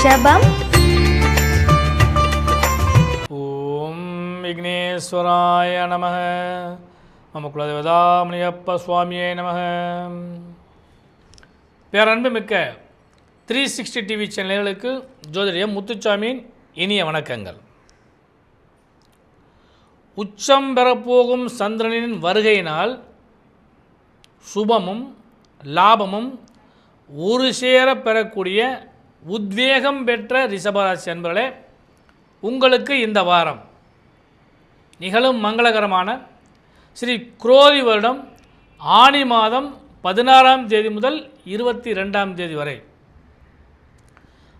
ரிஷபம். ஓம் விக்னேஸ்வராய நமः. மம குலதேவதாமணியப்ப சுவாமியே நமः. பேரன்பு மிக்க 360 டிவி சேனல்களுக்கு ஜோதிடர் முத்துச்சாமியின் இனிய வணக்கங்கள். உச்சம் பெறப்போகும் சந்திரனின் வருகையினால் சுபமும் லாபமும் ஒரு சேர பெறக்கூடிய உத்வேகம் பெற்ற ரிஷபராசி அன்பர்களே, உங்களுக்கு இந்த வாரம் நிகழும் மங்களகரமான ஸ்ரீ குரோதி வருடம் ஆனி மாதம் 16ஆம் தேதி முதல் 22ஆம் தேதி வரை,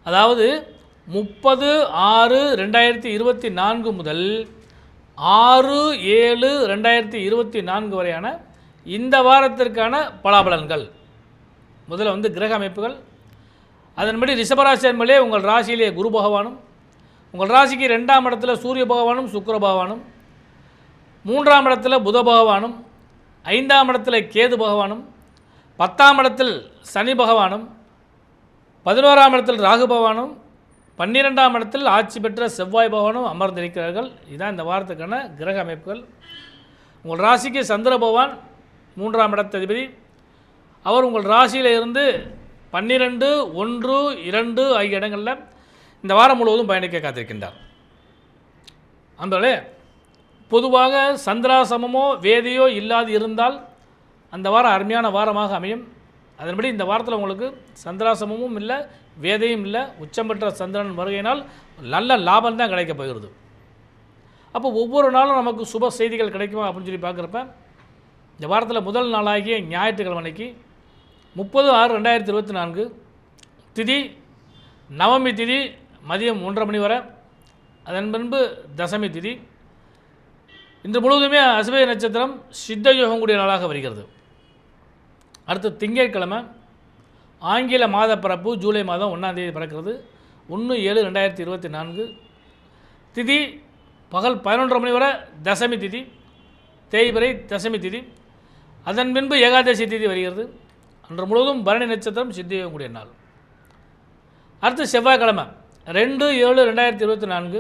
அதாவது 30/6/2024 முதல் 6/7/2024 வரையான இந்த வாரத்திற்கான பலாபலன்கள். முதல்ல கிரக அமைப்புகள். அதன்படி ரிஷபராசி என்பதே உங்கள் ராசியிலே குரு பகவானும், உங்கள் ராசிக்கு 2ஆம் இடத்துல சூரிய பகவானும் சுக்கிர பகவானும், 3ஆம் இடத்துல புத பகவானும், 5ஆம் இடத்துல கேது பகவானும், 10ஆம் இடத்தில் சனி பகவானும், 11ஆம் இடத்தில் ராகு பகவானும், 12ஆம் இடத்தில் ஆட்சி பெற்ற செவ்வாய் பகவானும் அமர்ந்திருக்கிறார்கள். இதுதான் இந்த வாரத்துக்கான கிரக அமைப்புகள். உங்கள் ராசிக்கு சந்திர பகவான் 3ஆம் இடத்ததிபதி. அவர் உங்கள் ராசியில் இருந்து 12, 1, 2 ஆகிய இடங்களில் இந்த வாரம் முழுவதும் பயணிக்க காத்திருக்கின்றார். அன்பர்களே, பொதுவாக சந்திராசமமோ வேதியோ இல்லாது இருந்தால் அந்த வாரம் அருமையான வாரமாக அமையும். அதன்படி இந்த வாரத்தில் உங்களுக்கு சந்திராசமமும் இல்லை, வேதையும் இல்லை, உச்சம் பெற்ற சந்திரன் வருகையினால் நல்ல லாபம் தான் கிடைக்க போகிறது. அப்போ ஒவ்வொரு நாளும் நமக்கு சுப செய்திகள் கிடைக்குமா அப்படின்னு சொல்லி பார்க்குறப்ப, இந்த வாரத்தில் முதல் நாளாகிய ஞாயிற்றுக்கிழமைக்கு 30/6/2024 திதி நவமி திதி மதியம் 1:30 மணி வரை, அதன் பின்பு தசமி திதி. இன்று முழுவதுமே அசுப நட்சத்திரம் சித்த யோகம் கூடிய நாளாக வருகிறது. அடுத்து திங்கட்கிழமை ஆங்கில மாத பிறப்பு ஜூலை மாதம் 1ஆம் தேதி பிறக்கிறது. 1/7/2024 திதி பகல் 11:30 மணி வரை தசமி திதி, தேய்பிறை தசமி திதி. அதன் பின்பு ஏகாதசி திதி வருகிறது. அன்று முழுவதும் பரணி நட்சத்திரம் சித்தியோகம் கூடிய நாள். அடுத்து செவ்வாய்க்கிழமை 2/7/2024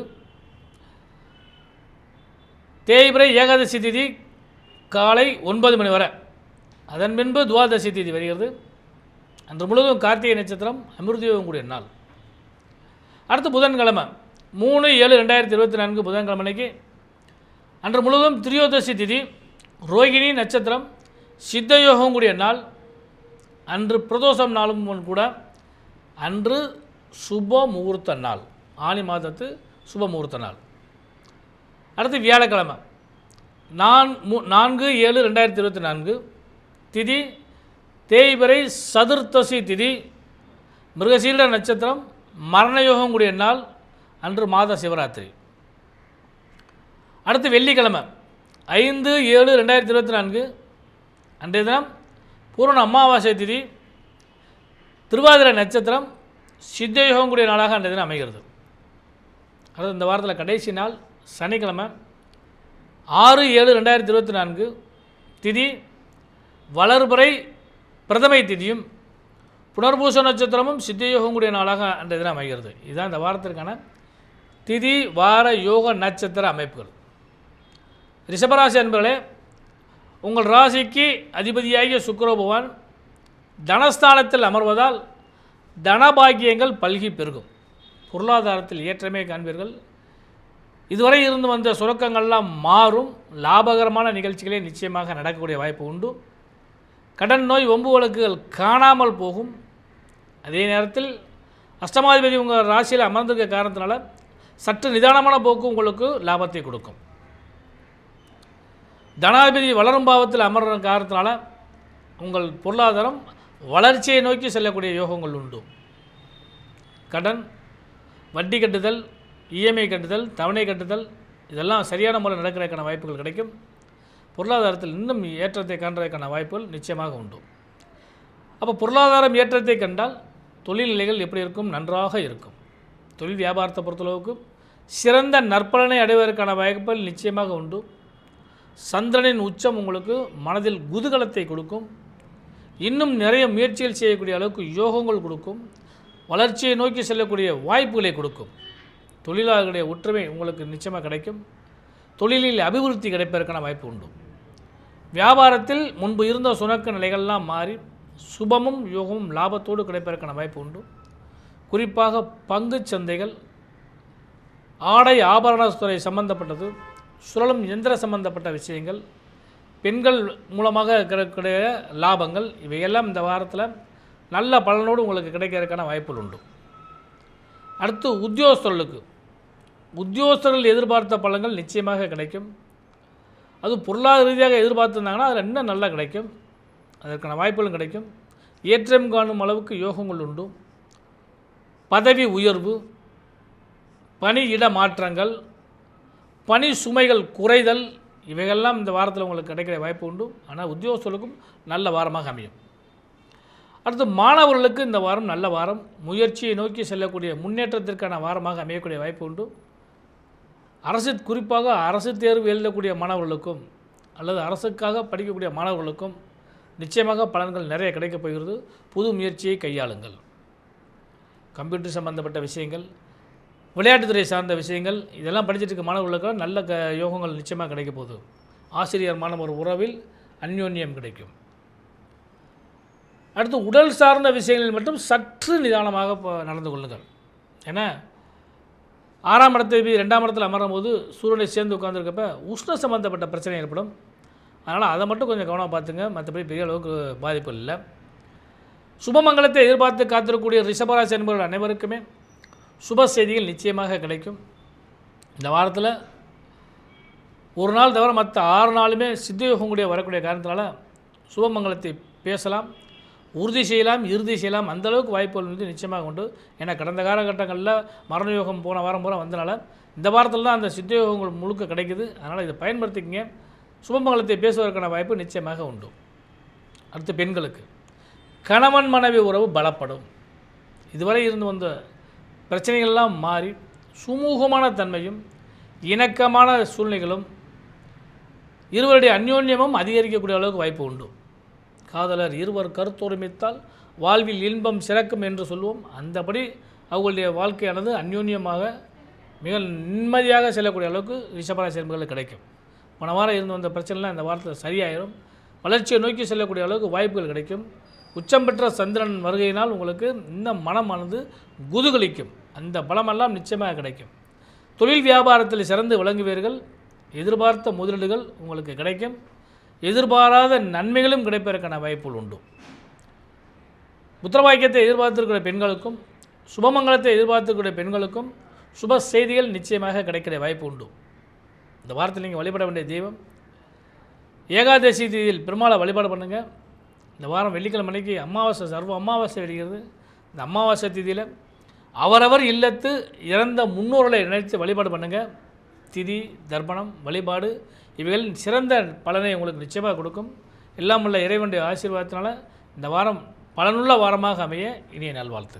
தேய்பிறை ஏகாதசி திதி காலை 9 மணி வரை, அதன் பின்பு துவாதசி திதி வருகிறது. அன்று முழுவதும் கார்த்திகை நட்சத்திரம் அமிர்தயோகம் கூடிய நாள். அடுத்து புதன்கிழமை 3/7/2024 புதன்கிழமைக்கு அன்று முழுவதும் திரியோதசி திதி, ரோகிணி நட்சத்திரம், சித்தயோகம் கூடிய நாள். அன்று பிரதோஷம் நாளும் கூட அன்று சுப முகூர்த்த நாள், ஆனி மாதத்து சுப முகூர்த்த நாள். அடுத்து வியாழக்கிழமை 4/7/2024 திதி தேய்பிறை சதுர்த்தசி திதி, மிருகசீல நட்சத்திரம், மரணயோகம் கூடிய நாள். அன்று மாத சிவராத்திரி. அடுத்து வெள்ளிக்கிழமை 5/7/2024 அன்றைய தினம் பூரண அமாவாசை திதி, திருவாதிரை நட்சத்திரம், சித்தயோகம் கூடிய நாளாக அன்றைய தினம் அமைகிறது. அதாவது இந்த வாரத்தில் கடைசி நாள் சனிக்கிழமை 6/7/2024 திதி வளர்பிறை பிரதமை திதியும், புனர்பூச நட்சத்திரமும் சித்தயோகம் கூடிய நாளாக அன்றைய தினம் அமைகிறது. இதுதான் இந்த வாரத்திற்கான திதி வார யோக நட்சத்திர அமைப்புகள். ரிஷபராசி அன்பர்களே, உங்கள் ராசிக்கு அதிபதியாகிய சுக்கிர பகவான் தனஸ்தானத்தில் அமர்வதால் தனபாகியங்கள் பல்கி பெருகும். பொருளாதாரத்தில் ஏற்றமே காண்பீர்கள். இதுவரை இருந்து வந்த சுரக்கங்கள்லாம் மாறும். லாபகரமான நிகழ்ச்சிகளே நிச்சயமாக நடக்கக்கூடிய வாய்ப்பு உண்டு. கடன் நோய் வம்பு வழக்குகள் காணாமல் போகும். அதே நேரத்தில் அஷ்டமாதிபதி உங்கள் ராசியில் அமர்ந்திருக்க காரணத்தினால சற்று நிதானமான போக்கு உங்களுக்கு லாபத்தை கொடுக்கும். தனாதிபதி வளரும் பாவத்தில் அமர்ற காரணத்தினால உங்கள் பொருளாதாரம் வளர்ச்சியை நோக்கி செல்லக்கூடிய யோகங்கள் உண்டு. கடன், வட்டி கட்டுதல், இஎம்ஐ கட்டுதல், தவணை கட்டுதல் இதெல்லாம் சரியான முறையில் நடக்கிறதுக்கான வாய்ப்புகள் கிடைக்கும். பொருளாதாரத்தில் இன்னும் ஏற்றத்தை காண்றதுக்கான வாய்ப்புகள் நிச்சயமாக உண்டு. அப்போ பொருளாதாரம் ஏற்றத்தை கண்டால் தொழில் நிலைகள் எப்படி இருக்கும்? நன்றாக இருக்கும். தொழில் வியாபாரத்தை பொறுத்தளவுக்கு சிறந்த நற்பலனை அடைவதற்கான வாய்ப்புகள் நிச்சயமாக உண்டு. சந்திரனின் உச்சம் உங்களுக்கு மனதில் குதூகலத்தை கொடுக்கும். இன்னும் நிறைய முயற்சிகள் செய்யக்கூடிய அளவுக்கு யோகங்கள் கொடுக்கும். வளர்ச்சியை நோக்கி செல்லக்கூடிய வாய்ப்புகளை கொடுக்கும். தொழிலாளர்களுடைய ஒற்றுமை உங்களுக்கு நிச்சயமாக கிடைக்கும். தொழிலில் அபிவிருத்தி கிடைப்பதற்கான வாய்ப்பு உண்டு. வியாபாரத்தில் முன்பு இருந்த சுணக்க நிலைகள்லாம் மாறி சுபமும் யோகமும் லாபத்தோடு கிடைப்பதற்கான வாய்ப்பு உண்டு. குறிப்பாக பங்கு சந்தைகள், ஆடை ஆபரணத்துறை சம்பந்தப்பட்டது, சுழலும் எந்திர சம்பந்தப்பட்ட விஷயங்கள், பெண்கள் மூலமாக கிடைக்கக்கூடிய லாபங்கள், இவையெல்லாம் இந்த வாரத்தில் நல்ல பலனோடு உங்களுக்கு கிடைக்கிறதுக்கான வாய்ப்புகள் உண்டு. அடுத்து உத்தியோகஸ்தர்கள் எதிர்பார்த்த பலன்கள் நிச்சயமாக கிடைக்கும். அது பொருளாதார ரீதியாக எதிர்பார்த்துருந்தாங்கன்னா அதில் இன்னும் நல்லா கிடைக்கும். அதற்கான வாய்ப்புகளும் கிடைக்கும். ஏற்றம் காணும் அளவுக்கு யோகங்கள் உண்டு. பதவி உயர்வு, பணியிட மாற்றங்கள், பணி சுமைகள் குறைதல், இவைகள்லாம் இந்த வாரத்தில் உங்களுக்கு கிடைக்கிற வாய்ப்பு உண்டு. ஆனால் உத்தியோகஸ்தர்களுக்கும் நல்ல வாரமாக அமையும். அடுத்து மாணவர்களுக்கு இந்த வாரம் நல்ல வாரம். முயற்சியை நோக்கி செல்லக்கூடிய முன்னேற்றத்திற்கான வாரமாக அமையக்கூடிய வாய்ப்பு உண்டு. குறிப்பாக அரசு தேர்வு எழுதக்கூடிய மாணவர்களுக்கும் அல்லது அரசுக்காக படிக்கக்கூடிய மாணவர்களுக்கும் நிச்சயமாக பலன்கள் நிறைய கிடைக்கப் போகிறது. புது முயற்சியை கையாளுங்கள். கம்ப்யூட்டர் சம்பந்தப்பட்ட விஷயங்கள், விளையாட்டுத்துறை சார்ந்த விஷயங்கள், இதெல்லாம் படிச்சுட்டு இருக்க மாணவர்களுக்கு நல்ல யோகங்கள் நிச்சயமாக கிடைக்க போகுது. ஆசிரியர் மாணவர் உறவில் அந்யோன்யம் கிடைக்கும். அடுத்து உடல் சார்ந்த விஷயங்களில் மட்டும் சற்று நிதானமாக நடந்து கொள்ளுங்கள். ஏன்னா 6ஆம் இடத்தை 2ஆம் இடத்தில் அமரும் போது சூரியனை சேர்ந்து உட்காந்துருக்கப்ப உஷ்ண சம்பந்தப்பட்ட பிரச்சனை ஏற்படும். அதனால் அதை மட்டும் கொஞ்சம் கவனமாக பார்த்துங்க. மற்றபடி பெரிய அளவுக்கு பாதிப்பு இல்லை. சுபமங்கலத்தை எதிர்பார்த்து காத்திருக்கக்கூடிய ரிஷபராசி என்பவர்கள் அனைவருக்குமே சுப செய்திகள் நிச்சயமாக கிடைக்கும். இந்த வாரத்தில் ஒரு நாள் தவிர மற்ற 6 நாளுமே சித்தயோகம் கூடிய வரக்கூடிய காரணத்தினால சுபமங்கலத்தை பேசலாம், உறுதி செய்யலாம், இறுதி செய்யலாம். அந்தளவுக்கு வாய்ப்புகள் வந்து நிச்சயமாக உண்டு. ஏன்னா கடந்த காலகட்டங்களில் மரணயோகம் போன வாரம் பூரா வந்தனால இந்த வாரத்தில் தான் அந்த சித்தயோகங்கள் முழுக்க கிடைக்குது. அதனால் இதை பயன்படுத்திக்கிங்க. சுபமங்கலத்தை பேசுவதற்கான வாய்ப்பு நிச்சயமாக உண்டு. அடுத்து பெண்களுக்கு கணவன் மனைவி உறவு பலப்படும். இதுவரை இருந்து வந்த பிரச்சனைகள்லாம் மாறி சுமூகமான தன்மையும் இணக்கமான சூழ்நிலைகளும் இருவருடைய அந்யோன்யமும் அதிகரிக்கக்கூடிய அளவுக்கு வாய்ப்பு உண்டு. காதலர் இருவர் கருத்தொருமித்தால் வாழ்வில் இன்பம் சிறக்கும் என்று சொல்லுவோம். அந்தபடி அவர்களுடைய வாழ்க்கையானது அந்யோன்யமாக மிக நிம்மதியாக செல்லக்கூடிய அளவுக்கு ரிஷபராசி என்பவர்களுக்கு கிடைக்கும். போன வாரம் இருந்து வந்த பிரச்சனைலாம் இந்த வாரத்தில் சரியாயிரும். வளர்ச்சியை நோக்கி செல்லக்கூடிய அளவுக்கு வாய்ப்புகள் கிடைக்கும். உச்சம் பெற்ற சந்திரன் வருகையினால் உங்களுக்கு இந்த மனமானது குதூகலிக்கும். அந்த பலமெல்லாம் நிச்சயமாக கிடைக்கும். தொழில் வியாபாரத்தில் சிறந்து விளங்குவீர்கள். எதிர்பார்த்த முதலீடுகள் உங்களுக்கு கிடைக்கும். எதிர்பாராத நன்மைகளும் கிடைப்பதற்கான வாய்ப்புகள் உண்டு. புத்திரபாக்கியத்தை எதிர்பார்த்திருக்கிற பெண்களுக்கும் சுபமங்கலத்தை எதிர்பார்த்திருக்கிற பெண்களுக்கும் சுப செய்திகள் நிச்சயமாக கிடைக்கிற வாய்ப்பு உண்டு. இந்த வாரத்தில் நீங்கள் வழிபட வேண்டிய தெய்வம் ஏகாதசி தேதியில் பெருமாளை வழிபாடு பண்ணுங்கள். இந்த வாரம் வெள்ளிக்கிழமை அன்னைக்கு அமாவாசை, சர்வ அமாவாசை வருகிறது. இந்த அமாவாசை தேதியில் அவரவர் இல்லத்து இறந்த முன்னோர்களை நினைத்து வழிபாடு பண்ணுங்கள். திதி, தர்ப்பணம், வழிபாடு இவைகள் சிறந்த பலனை உங்களுக்கு நிச்சயமாக கொடுக்கும். எல்லாம் உள்ள இறைவனுடைய ஆசீர்வாதத்தினால இந்த வாரம் பலனுள்ள வாரமாக அமைய இனிய நல்வாழ்த்து.